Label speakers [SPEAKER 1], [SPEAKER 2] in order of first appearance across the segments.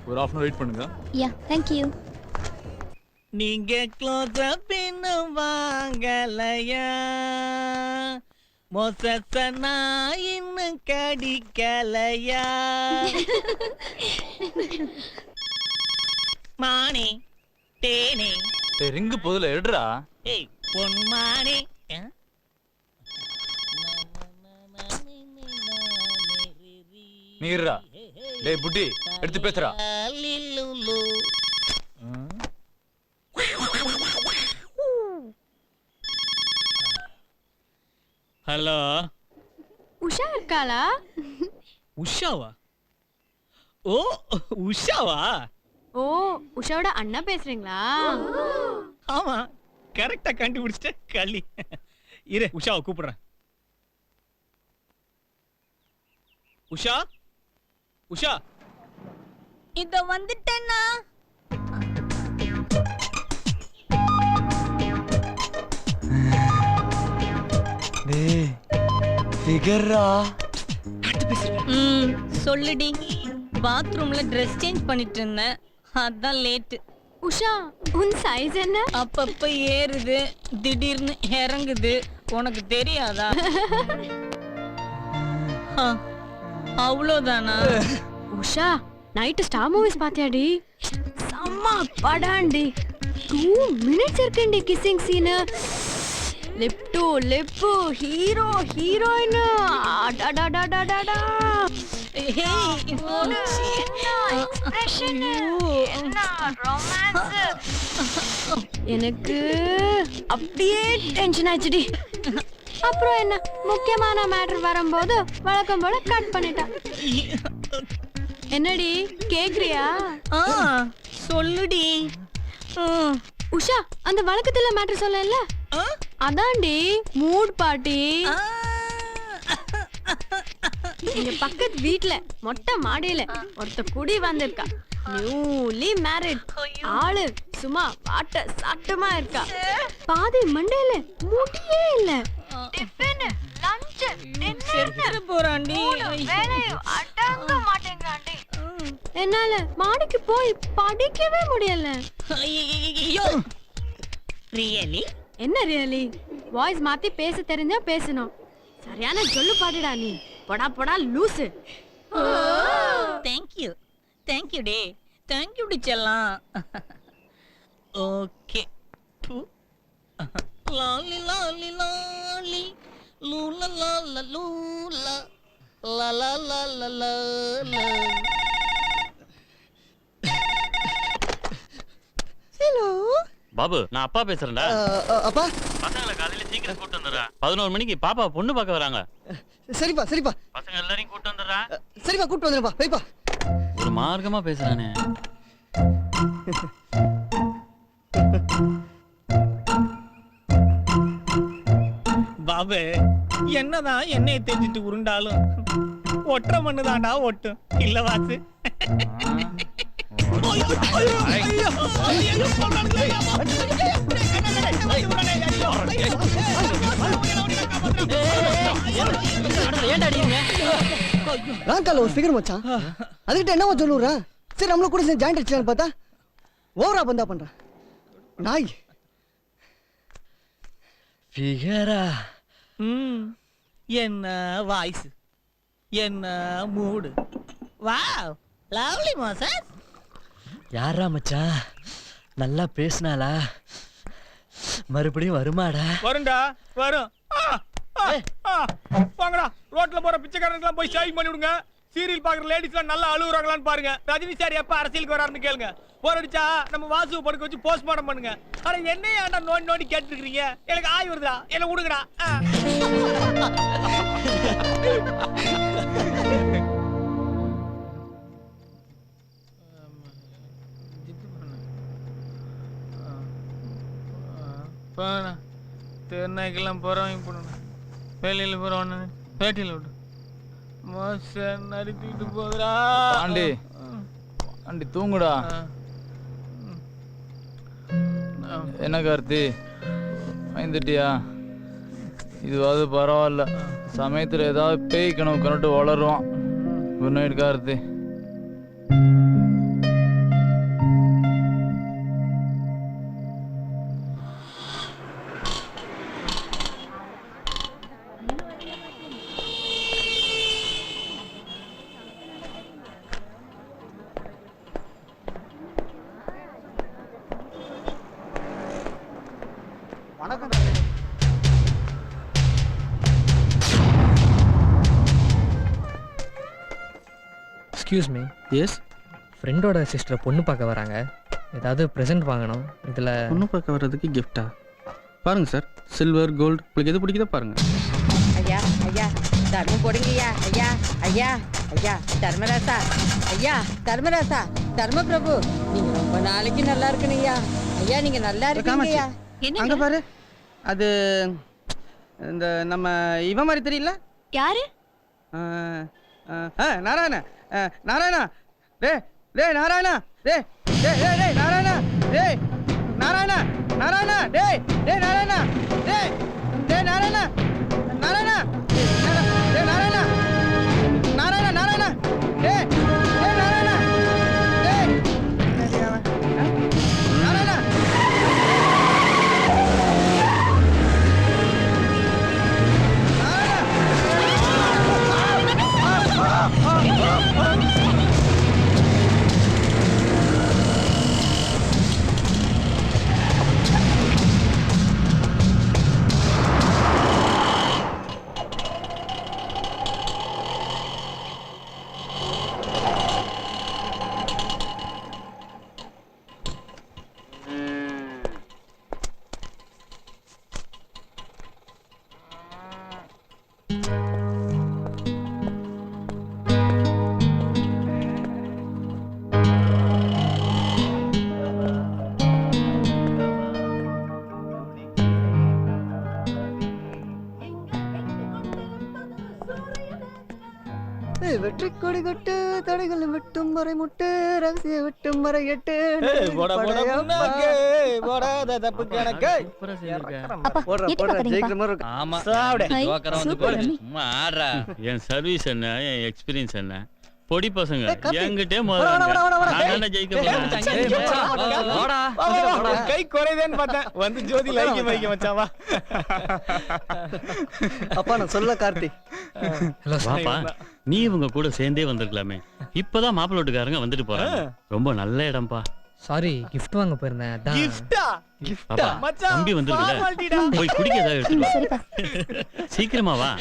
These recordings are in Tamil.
[SPEAKER 1] ஒரு half அன் வெயிட் பண்ணுங்க.
[SPEAKER 2] யா தேங்க் யூ.
[SPEAKER 3] நீங்க க்ளோஸ் அப் இன்னும் வாங்கலையா, மொசசனா இன்னும் கடிக்கலையா. மானே தேனே
[SPEAKER 1] டேய் ரிங்கு போதுல எடுடா.
[SPEAKER 3] ஏய் பொன்மானே.
[SPEAKER 1] நீ இருடா. டேய் புட்டி எடுத்து பேசுடா.
[SPEAKER 3] ஹலோ
[SPEAKER 4] உஷா இருக்காளா?
[SPEAKER 3] உஷாவா? ஓ உஷாவா?
[SPEAKER 4] ஓ உஷாவோட அண்ணா பேசுறீங்களா?
[SPEAKER 3] ஆமா கரெக்டா கண்டுபிடிச்சிட்ட கள்ளி. இரு உஷாவை கூப்பிடுறேன். உஷா உஷா
[SPEAKER 2] இதோ வந்துட்டேன்னா.
[SPEAKER 1] டேய் ஃபிகர்ரா.
[SPEAKER 2] சொல்லுடி. பாத்ரூம்ல ட்ரெஸ் சேஞ்ச் பண்ணிட்டு இருந்தேன், அதான் லேட்.
[SPEAKER 4] உஷா உன் சைஸ் என்ன?
[SPEAKER 2] அப்பப்ப ஏறுது திடீர்னு இறங்குது, உனக்கு தெரியாதா? அவ்வளோதானா?
[SPEAKER 4] உஷா நைட்டு ஸ்டார் மூவிஸ் பாத்தியாடி? செம்ம படாண்டி. 2 minutes இருக்குண்டி kissing scene. Lip to lip, hero heroine. அடடடடடடா. எனக்கு அப்படியே டென்ஷன் ஆச்சுடி. அப்புறம் என்ன, முக்கியமான மேட்டர் வரும்போது வழக்கம் போல கட் பண்ணிட்டான். என்னடி கேக்குறியா?
[SPEAKER 2] சொல்லுடி.
[SPEAKER 4] உஷா அந்த வழக்கத்துல மேட்டர் சொல்லல, அதான்டி மூட் பார்ட்டி. எங்க பக்கத்து வீட்ல மொட்டை மாடியில ஒருத்த குடி வந்திருக்கா. Newly married. ஆளு சும்மா வாட்ட சாட்டமா இருக்கா. பாதி மண்டையில முடியே இல்ல. டிஃபன் லஞ்ச் டின்னர்
[SPEAKER 2] போறாண்டி.
[SPEAKER 4] அடங்க மாட்டேங்கிறாண்டி. என்னால மாடிக்கு போய் படிக்கவே முடியல.
[SPEAKER 2] ரியலி?
[SPEAKER 4] என்ன ரியலி? வாய்ஸ் மாத்தி பேச தெரிஞ்சா பேசணும். சரியான சொல்லு பாடுடா நீ. போடா போடா லூசு.
[SPEAKER 2] தேங்க்யூ தேங்க்யூ டே. தேங்க்யூ டி செல்லம்.
[SPEAKER 3] ஓகே. லாலி லாலி லாலி லூலா லாலா லூலா லாலா லாலா லாலா.
[SPEAKER 5] ஹலோ
[SPEAKER 6] பாபு, நான் அப்பா பேசுறேன்டா.
[SPEAKER 5] அப்பா
[SPEAKER 6] பசங்களை காலையில சீக்கிரம் கூட்டு வந்துடுறா. 11 மணிக்கு பாப்பா பொண்ணு பார்க்க வராங்க.
[SPEAKER 5] சரிப்பா சரிப்பா.
[SPEAKER 6] பசங்க எல்லாரையும் கூட்டு வந்துடுறா.
[SPEAKER 5] சரிப்பா கூட்டு வந்துடுப்பா. வைப்பா.
[SPEAKER 6] ஒரு மார்க்கமா பேசுறானே.
[SPEAKER 3] பாபு என்னதான் எண்ணெயை தேய்ச்சிட்டு உருண்டாலும் ஒற்ற மண்ணு தாண்டா ஒட்டும் இல்ல வாசு.
[SPEAKER 5] ராங்கால ஒரு ஃபிகர் மச்சான். அதுக்கிட்ட என்னவா சொல்லுறா? சரி நம்மள கூட சேர்ந்து ஜாயிண்ட் அடிச்சலான்னு பார்த்தா ஓவரா பந்தா பண்றான் நாய்.
[SPEAKER 1] ஃபிகரா.
[SPEAKER 3] என்ன வாய்ஸ், என்ன மூடு. Wow lovely Moses.
[SPEAKER 7] யாரா மச்சான் நல்லா பேசினாளா? மறுபடியும் வருமாடா?
[SPEAKER 3] வரும்டா வரும். வாங்கடா ரோட்ல போற பிச்சைக்காரனுக்குலாம் போய் ஷேவிங் பண்ணி விடுங்க. சீரியல் பாக்குற லேடிஸ்லாம் நல்லா அழுகுறாங்களான்னு பாருங்க. ரஜினி சார் எப்ப அரசியலுக்கு வராருன்னு கேளுங்க. போரடிச்சா நம்ம வாசுவை படுக்க வச்சு போஸ்ட்மார்ட்டம் பண்ணுங்க. ஆனா என்ன ஏன்டா நோண்டி நோண்டி கேட்டு இருக்கீங்க? எனக்கு ஆய் வருதுடா, என்ன விடுங்கடா. திருநாய்க்கெல்லாம் போறவங்க போடணும். வேலையில் போறவன பேட்டியில் விட்டு மோச நறுக்கிட்டு போதுடா.
[SPEAKER 1] Aunty aunty தூங்குடா. என்ன கார்த்தி பயந்துட்டியா? இதுவாது பரவாயில்ல. சமயத்தில் ஏதாவது பேய் கனவு கண்டுட்டு வளருவான். Good night Karthi.
[SPEAKER 8] Excuse me.
[SPEAKER 9] Yes.
[SPEAKER 8] ஃப்ரெண்டோட சிஸ்டரை பொண்ணு பார்க்க வராங்க. ஏதாவது ப்ரெசென்ட் வாங்கணும். இதில்
[SPEAKER 9] பொண்ணு பார்க்க வர்றதுக்கு கிஃப்டா? பாருங்க சார், சில்வர் கோல்டு உங்களுக்கு எது பிடிக்குதோ பாருங்க.
[SPEAKER 10] ஐயா ஐயா தர்மம் போடுங்கய்யா. ஐயா ஐயா ஐயா தர்மராசா. ஐயா தர்மராசா, தர்ம பிரபு, நீங்க ரொம்ப நாளைக்கு நல்லா இருக்கணுங்கய்யா. ஐயா நீங்க நல்லா இருக்கீங்கய்யா.
[SPEAKER 9] அங்க பாரு, அது இந்த நம்ம இவன் மாதிரி தெரியல?
[SPEAKER 4] யாரு?
[SPEAKER 9] நாராயணா. நாராயணா டே டே நாராயணா டே டே டே டே நாராயணா டே நாராயணா நாராயணா டே டே நாராயணா டே டே நாராயணா நாராயணா டே நாராயணா நாராயணா நாராயணா டே டே நாராயணா டே நாராயணா.
[SPEAKER 5] வெற்றி கொடி கொட்டு தடைகள் வெட்டும் வரை முட்டு ரகசிய வெட்டும் வரை எட்டு
[SPEAKER 6] என் சர்வீஸ் என்ன, என் எக்ஸ்பீரியன்ஸ் என்ன? பொடி பசங்க என்கிட்டே
[SPEAKER 3] கை குறையுதேன்னு பார்த்தேன், வந்து ஜோதி லைக் வைக்க மச்சாவா.
[SPEAKER 5] அப்பா நான் சொல்ல கார்த்தி.
[SPEAKER 6] வாப்பா, நீ இவங்க கூட சேர்ந்தே வந்திருக்கலாமே. இப்பதான் மாப்பிள்ளை வீட்டுக்காரங்க வந்துட்டு போறாங்க. ரொம்ப நல்ல இடம்பா.
[SPEAKER 8] சாரி, கிஃப்ட் வாங்க போயிருந்தேன். அதான்.
[SPEAKER 3] கிஃப்டா?
[SPEAKER 6] பாப்பா,
[SPEAKER 3] மச்சான்
[SPEAKER 6] தம்பி வந்துருக்குல, போய் குடிக்க ஏதாவது எடுத்துட்டு சீக்கிரமா வா.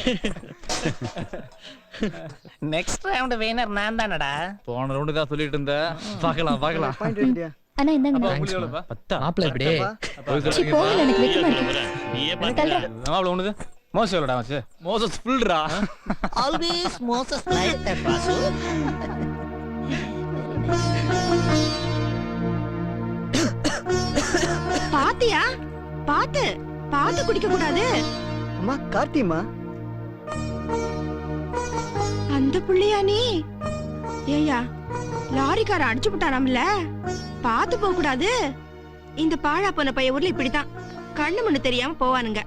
[SPEAKER 10] நெக்ஸ்ட் ரவுண்ட் வினர் நான் தானடா.
[SPEAKER 1] போன ரவுண்டு தான் சொல்லிட்டு இருந்தேன். பார்க்கலாம் பார்க்கலாம்.
[SPEAKER 5] பாயிண்ட் வேண்டியா?
[SPEAKER 4] அண்ணா இந்தாங்க.
[SPEAKER 8] மாப்பிள்ளை இப்படியே
[SPEAKER 4] போகல, எனக்கு வெக்கமா இருக்கு.
[SPEAKER 6] நீயே
[SPEAKER 3] மாப்பிள்ள ஒண்ணுது மோசம் இல்லடா மச்சு.
[SPEAKER 1] மோசஸ் ஃபுல்ரா.
[SPEAKER 10] ஆல்வேஸ் மோசஸ் லைக் தட் பாசு.
[SPEAKER 4] பாத்தியா? பாத்து பாத்து குடிக்க கூடாது.
[SPEAKER 5] அம்மா கார்த்திமா.
[SPEAKER 4] அந்த புள்ளையா நீ? ஏயா, லாரிக்கார அடிச்சு விட்டாராம்ல, பாத்து போக கூடாது. இந்த பாழா போன பைய ஊர்ல இப்படித்தான் கண்ணு மண்ணு தெரியாம போவானுங்க.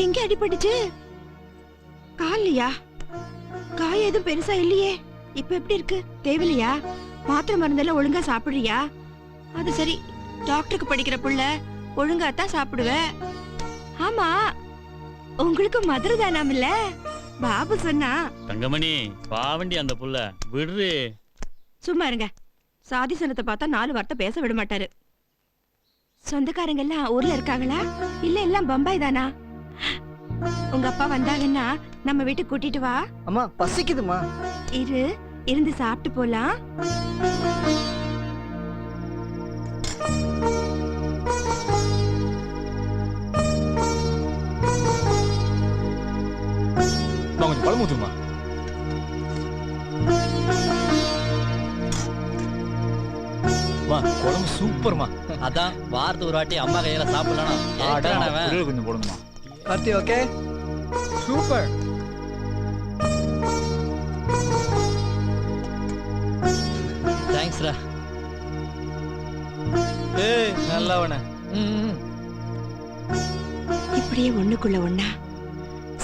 [SPEAKER 4] எங்க அடிபட்டுச்சு? கால்லையா? காய எதுவும் பெருசா இல்லையே. இப்ப எப்படி இருக்கு? தேவையில்லையா? மாத்திரை மருந்தெல்லாம் ஒழுங்கா சாப்பிடுறியா? அது சரி, டாக்டருக்கு படிக்கிற புள்ள ஒழுங்காத்தான் சாப்பிடுவ. ஆமா, உங்களுக்கு மதுரை தானாம் இல்ல? பாபு சொன்னா.
[SPEAKER 6] தங்கமணி, பாவண்டி அந்த புள்ள விடுறு.
[SPEAKER 4] சும்மா இருங்க. சாதி சனத்தை பார்த்தா 4 வார்த்தை பேச விட மாட்டாரு. சொந்தக்காரங்க எல்லாம் ஊர்ல இருக்காங்களா இல்ல எல்லாம் பம்பாய் தானா? உங்க அப்பா வந்தாங்கன்னா நம்ம வீட்டுக்கு கூட்டிட்டு வா.
[SPEAKER 5] அம்மா பசிக்குதுமா.
[SPEAKER 4] இருந்து சாப்பிட்டு போலாம்.
[SPEAKER 3] கொஞ்சம் பழம் ஊத்துமா. குழம்பு சூப்பர்மா.
[SPEAKER 7] அதான் வாரத்துக்கு ஒரு வாட்டி அம்மா கையில சாப்பிடலாம்.
[SPEAKER 1] கொஞ்சம் போடுங்கம்மா.
[SPEAKER 5] Karthi okay
[SPEAKER 3] super.
[SPEAKER 7] தேங்க்ஸ்ரா.
[SPEAKER 3] ஏய் நல்லவன.
[SPEAKER 4] இப்படியே ஒண்ணுக்குள்ள ஒண்ணா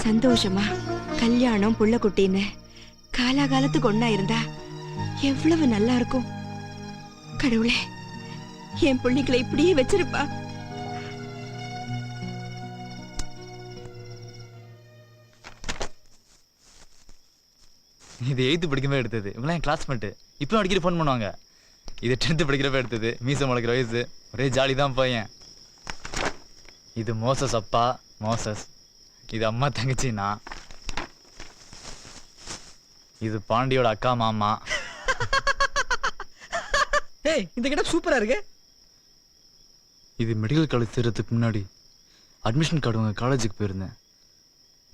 [SPEAKER 4] சந்தோஷமா கல்யாணம் புள்ள குட்டின்னு காலாகாலத்துக்கு ஒண்ணா இருந்தா எவ்வளவு நல்லா இருக்கும். கடவுளே, என் பிள்ளைகளை இப்படியே வச்சிருப்பா.
[SPEAKER 1] இது 8th படிக்கும்போது எடுத்தது. இவங்களாம் என் கிளாஸ்மேட்டு. இப்பவும் அடிக்கடி ஃபோன் பண்ணுவாங்க. இது 10th படிக்கிறப்ப எடுத்தது. மீசை முளைக்கிற வயசு. ஒரே ஜாலி தான் பையன். இது மோசஸ் அப்பா மோசஸ். இது அம்மா தங்கச்சி நான். இது பாண்டியோட அக்கா மாமா.
[SPEAKER 9] ஏய் இந்த கிட்ட சூப்பரா இருக்கு.
[SPEAKER 1] இது மெடிக்கல் காலேஜ் சேர்றதுக்கு முன்னாடி அட்மிஷன் கார்டு வாங்க காலேஜுக்கு போயிருந்தேன்.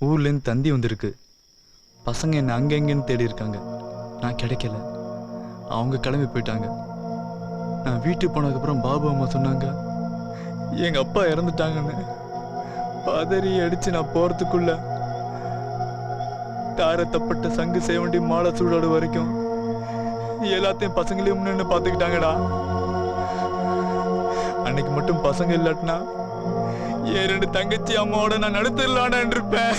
[SPEAKER 1] ஊர்லேருந்து தந்தி வந்திருக்கு. பசங்க என்னை அங்கே எங்கேன்னு தேடி இருக்காங்க. நான் கிடைக்கல. அவங்க கிளம்பி போயிட்டாங்க. நான் வீட்டுக்கு போனதுக்கப்புறம் பாபு அம்மா சொன்னாங்க எங்கள் அப்பா இறந்துட்டாங்கன்னு. பதறி அடித்து நான் போகிறதுக்குள்ள தாரத்தப்பட்ட சங்கு சேவண்டி மாலை சூடாடு வரைக்கும் எல்லாத்தையும் பசங்களையும் நின்று பார்த்துக்கிட்டாங்கடா. அன்னைக்கு மட்டும் பசங்க இல்லாட்டினா என் 2 தங்கச்சி அம்மாவோட நான் நடுத்தரலான்னு இருப்பேன்.